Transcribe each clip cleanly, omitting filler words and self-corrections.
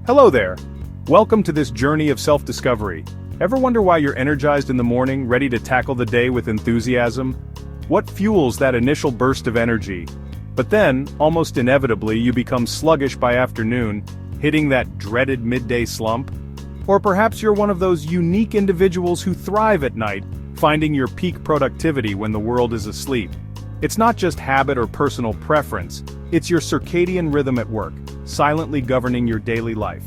Hello there. Welcome to this journey of self-discovery. Ever wonder why you're energized in the morning, ready to tackle the day with enthusiasm? What fuels that initial burst of energy? But then, almost inevitably, you become sluggish by afternoon, hitting that dreaded midday slump? Or perhaps you're one of those unique individuals who thrive at night, finding your peak productivity when the world is asleep. It's not just habit or personal preference, it's your circadian rhythm at work, silently governing your daily life.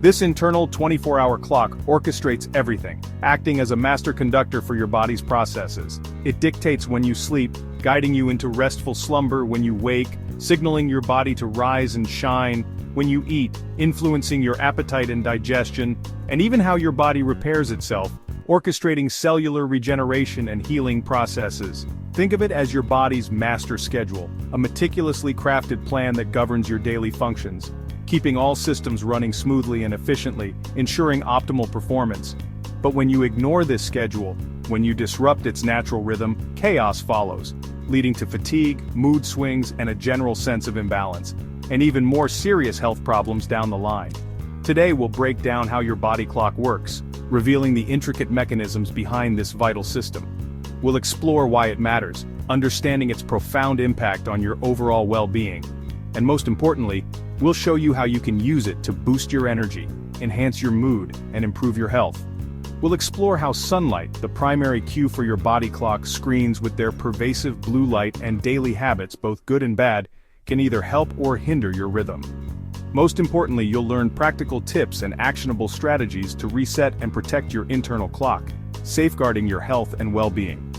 This internal 24-hour clock orchestrates everything, acting as a master conductor for your body's processes. It dictates when you sleep, guiding you into restful slumber when you wake, signaling your body to rise and shine when you eat, influencing your appetite and digestion, and even how your body repairs itself, orchestrating cellular regeneration and healing processes. Think of it as your body's master schedule, a meticulously crafted plan that governs your daily functions, keeping all systems running smoothly and efficiently, ensuring optimal performance. But when you ignore this schedule, when you disrupt its natural rhythm, chaos follows, leading to fatigue, mood swings, and a general sense of imbalance, and even more serious health problems down the line. Today we'll break down how your body clock works, revealing the intricate mechanisms behind this vital system. We'll explore why it matters, understanding its profound impact on your overall well-being. And most importantly, we'll show you how you can use it to boost your energy, enhance your mood, and improve your health. We'll explore how sunlight, the primary cue for your body clock, screens with their pervasive blue light and daily habits, both good and bad, can either help or hinder your rhythm. Most importantly, you'll learn practical tips and actionable strategies to reset and protect your internal clock, safeguarding your health and well-being.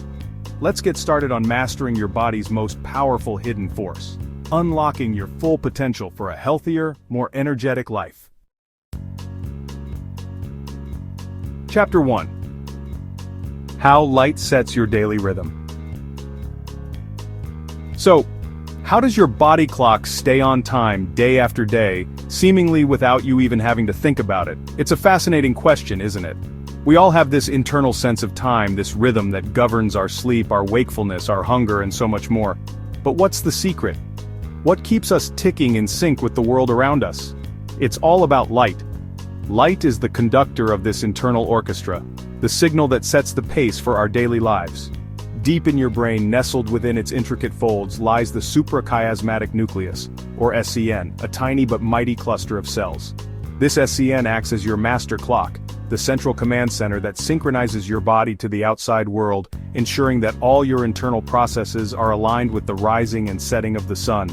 Let's get started on mastering your body's most powerful hidden force, unlocking your full potential for a healthier, more energetic life. Chapter 1. How light sets your daily rhythm. So, how does your body clock stay on time day after day, seemingly without you even having to think about it? It's a fascinating question, isn't it? We all have this internal sense of time, this rhythm that governs our sleep, our wakefulness, our hunger, and so much more. But what's the secret? What keeps us ticking in sync with the world around us? It's all about light. Light is the conductor of this internal orchestra, the signal that sets the pace for our daily lives. Deep in your brain, nestled within its intricate folds, lies the suprachiasmatic nucleus, or SCN, a tiny but mighty cluster of cells. This SCN acts as your master clock, the central command center that synchronizes your body to the outside world, ensuring that all your internal processes are aligned with the rising and setting of the sun.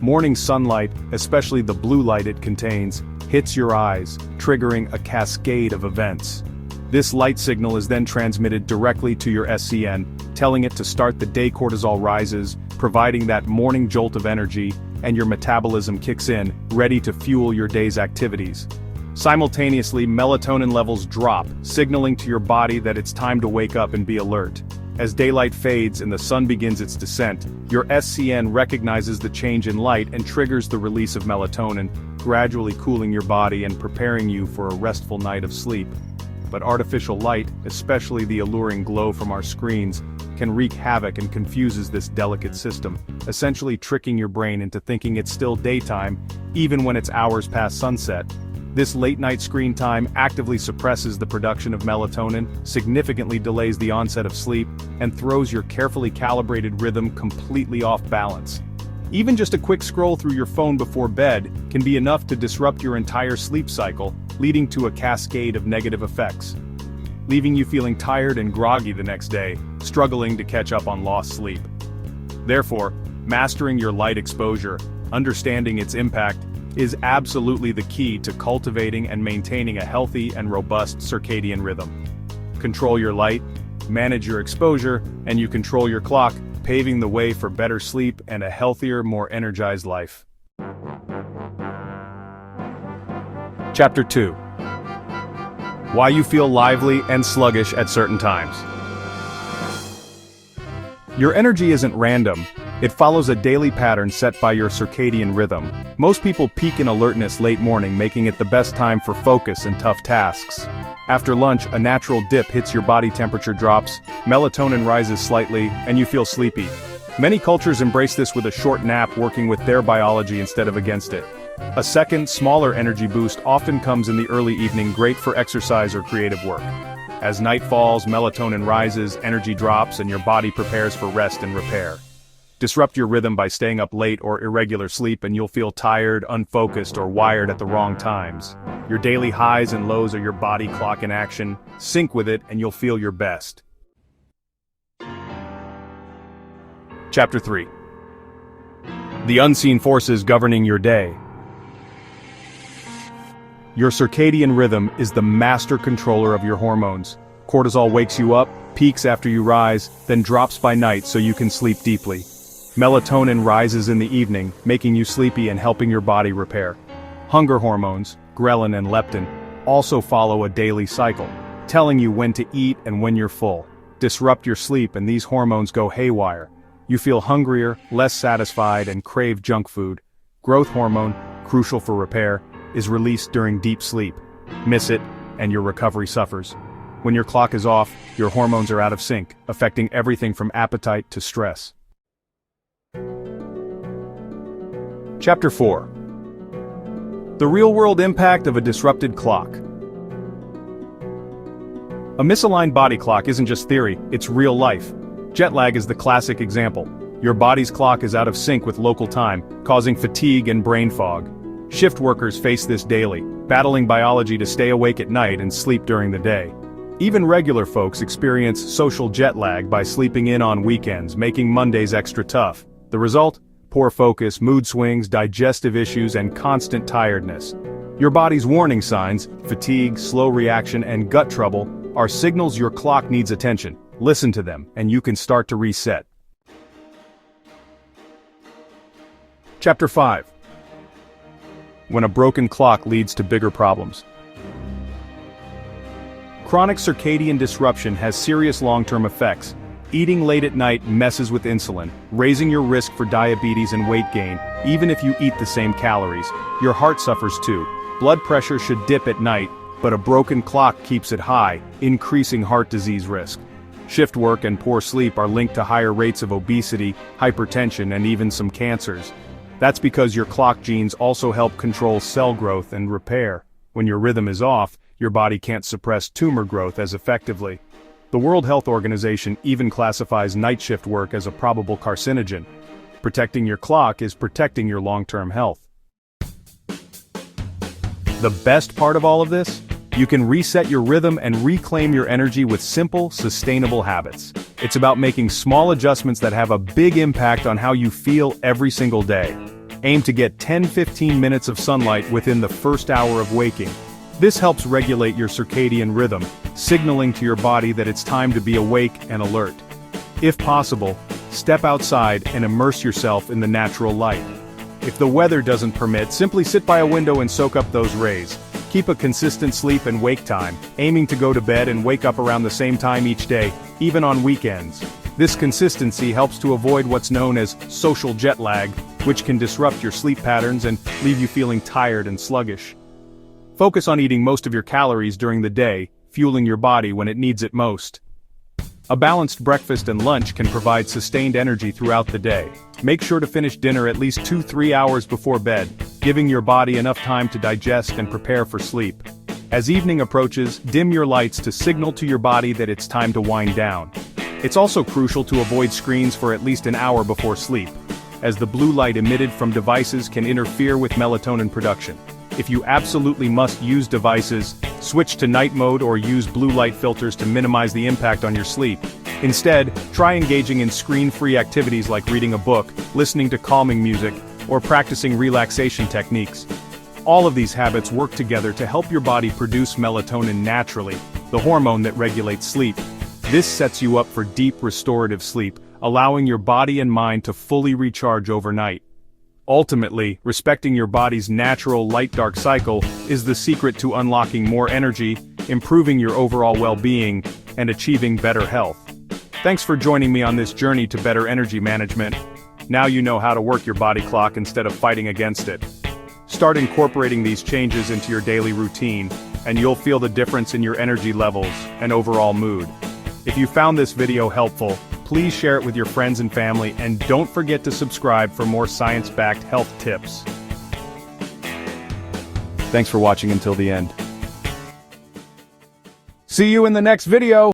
Morning sunlight, especially the blue light it contains, hits your eyes, triggering a cascade of events. This light signal is then transmitted directly to your SCN, telling it to start the day. Cortisol rises, providing that morning jolt of energy, and your metabolism kicks in, ready to fuel your day's activities. Simultaneously, melatonin levels drop, signaling to your body that it's time to wake up and be alert. As daylight fades and the sun begins its descent, your SCN recognizes the change in light and triggers the release of melatonin, gradually cooling your body and preparing you for a restful night of sleep. But artificial light, especially the alluring glow from our screens, can wreak havoc and confuses this delicate system, essentially tricking your brain into thinking it's still daytime, even when it's hours past sunset. This late-night screen time actively suppresses the production of melatonin, significantly delays the onset of sleep, and throws your carefully calibrated rhythm completely off balance. Even just a quick scroll through your phone before bed can be enough to disrupt your entire sleep cycle, leading to a cascade of negative effects, leaving you feeling tired and groggy the next day, struggling to catch up on lost sleep. Therefore, mastering your light exposure, understanding its impact, is absolutely the key to cultivating and maintaining a healthy and robust circadian rhythm. Control your light, manage your exposure, and you control your clock, paving the way for better sleep and a healthier, more energized life. Chapter 2. Why you feel lively and sluggish at certain times. Your energy isn't random. It follows a daily pattern set by your circadian rhythm. Most people peak in alertness late morning, making it the best time for focus and tough tasks. After lunch, a natural dip hits, your body temperature drops, melatonin rises slightly, and you feel sleepy. Many cultures embrace this with a short nap, working with their biology instead of against it. A second, smaller energy boost often comes in the early evening, great for exercise or creative work. As night falls, melatonin rises, energy drops, and your body prepares for rest and repair. Disrupt your rhythm by staying up late or irregular sleep and you'll feel tired, unfocused, or wired at the wrong times. Your daily highs and lows are your body clock in action. Sync with it and you'll feel your best. Chapter 3. The unseen forces governing your day. Your circadian rhythm is the master controller of your hormones. Cortisol wakes you up, peaks after you rise, then drops by night so you can sleep deeply. Melatonin rises in the evening, making you sleepy and helping your body repair. Hunger hormones, ghrelin and leptin, also follow a daily cycle, telling you when to eat and when you're full. Disrupt your sleep and these hormones go haywire. You feel hungrier, less satisfied, and crave junk food. Growth hormone, crucial for repair, is released during deep sleep. Miss it, and your recovery suffers. When your clock is off, your hormones are out of sync, affecting everything from appetite to stress. Chapter 4. The real-world impact of a disrupted clock. A misaligned body clock isn't just theory, it's real life. Jet lag is the classic example. Your body's clock is out of sync with local time, causing fatigue and brain fog. Shift workers face this daily, battling biology to stay awake at night and sleep during the day. Even regular folks experience social jet lag by sleeping in on weekends, making Mondays extra tough. The result? Poor focus, mood swings, digestive issues, and constant tiredness. Your body's warning signs, fatigue, slow reaction, and gut trouble, are signals your clock needs attention. Listen to them, and you can start to reset. Chapter 5. When a broken clock leads to bigger problems. Chronic circadian disruption has serious long-term effects. Eating late at night messes with insulin, raising your risk for diabetes and weight gain. Even if you eat the same calories, your heart suffers too. Blood pressure should dip at night, but a broken clock keeps it high, increasing heart disease risk. Shift work and poor sleep are linked to higher rates of obesity, hypertension, and even some cancers. That's because your clock genes also help control cell growth and repair. When your rhythm is off, your body can't suppress tumor growth as effectively. The World Health Organization even classifies night shift work as a probable carcinogen. Protecting your clock is protecting your long-term health. The best part of all of this? You can reset your rhythm and reclaim your energy with simple, sustainable habits. It's about making small adjustments that have a big impact on how you feel every single day. Aim to get 10-15 minutes of sunlight within the first hour of waking. This helps regulate your circadian rhythm, signaling to your body that it's time to be awake and alert. If possible, step outside and immerse yourself in the natural light. If the weather doesn't permit, simply sit by a window and soak up those rays. Keep a consistent sleep and wake time, aiming to go to bed and wake up around the same time each day, even on weekends. This consistency helps to avoid what's known as social jet lag, which can disrupt your sleep patterns and leave you feeling tired and sluggish. Focus on eating most of your calories during the day, fueling your body when it needs it most. A balanced breakfast and lunch can provide sustained energy throughout the day. Make sure to finish dinner at least 2-3 hours before bed, giving your body enough time to digest and prepare for sleep. As evening approaches, dim your lights to signal to your body that it's time to wind down. It's also crucial to avoid screens for at least an hour before sleep, as the blue light emitted from devices can interfere with melatonin production. If you absolutely must use devices, switch to night mode or use blue light filters to minimize the impact on your sleep. Instead, try engaging in screen-free activities like reading a book, listening to calming music, or practicing relaxation techniques. All of these habits work together to help your body produce melatonin naturally, the hormone that regulates sleep. This sets you up for deep restorative sleep, allowing your body and mind to fully recharge overnight. Ultimately, respecting your body's natural light-dark cycle is the secret to unlocking more energy, improving your overall well-being, and achieving better health. Thanks for joining me on this journey to better energy management. Now you know how to work your body clock instead of fighting against it. Start incorporating these changes into your daily routine, and you'll feel the difference in your energy levels and overall mood. If you found this video helpful, please share it with your friends and family, and don't forget to subscribe for more science-backed health tips. Thanks for watching until the end. See you in the next video!